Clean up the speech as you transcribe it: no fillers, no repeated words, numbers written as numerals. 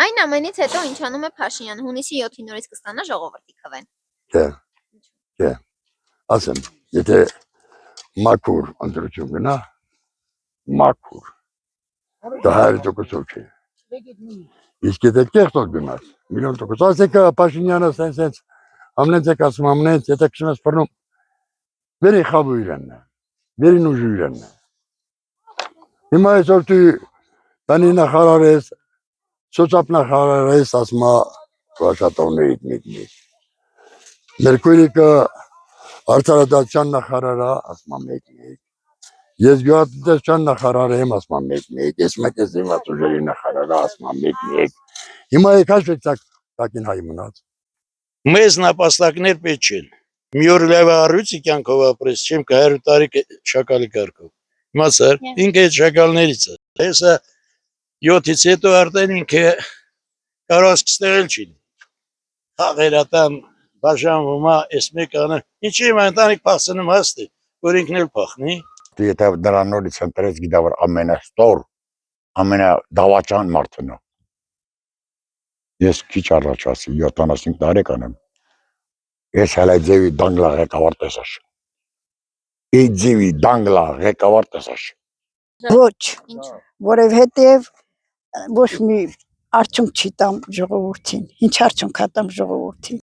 Այն ամենից հետո ինչ անում է Փաշինյանը, հունիսի 7-ին նորից կստանա ժողովրդի քվեն։ Չէ, ասեմ, եթե մաքուր ընտրություն գնա, մաքուր, դա 100% չէ։ Իսկ եթե կեղտոտ գնաց, 1,000,000%, ասեք Փաշինյանը սենց ամենից ասում ամենից, եթե քշում ես բռնում, վերի խավու իրենն է, վերին ուժու իրենն է։ Հիմա այսօր դու բանի նախարար ես, սոցիալ ես, ասում է վաշատողներից մեկնի։ Մերկուրիկը արդարադատության նախարարա, ասում է մեկնի։ Ես գյուղատնտեսության նախարար եմ, ասում է մեկնի։ Ես մեկնեցիված ուժերի նախարարա, ասում է մեկնի։ Հիմա եկած տակին հայ մնաց։ Մեզ նապաստակներ պետք չեն։ Մի օր լավ առույցի կյանքով ապրես, չեմ կա 100 տարի շակալի կարգով։ Իմացար, ինքը այդ շակալներից է։ Հեսա 7-ից հետո արդեն ինքը կարող սկսել չի։ Խաղերատան բաժանվում է, այս մեկանը։ Ինչի՞ իմ ընտանիք փախցնում հաստի, որ ինքն էլ փախնի։ Եթե նրան նորից ընտրեց, գիտա որ ամենաստոր, ամենադավաճան մարդն է։ Ես քիչ առաջ ասի 75 տարեկան եմ։ Ես հələ ձևի դանգլա ղեկավար տեսաշ։ Այդ ձևի դանգլա ղեկավար տեսաշ։ Ոչ, որովհետև ոչ մի արդյունք չի տամ ժողովրդին։ Ինչ արդյունք հատամ ժողովրդին։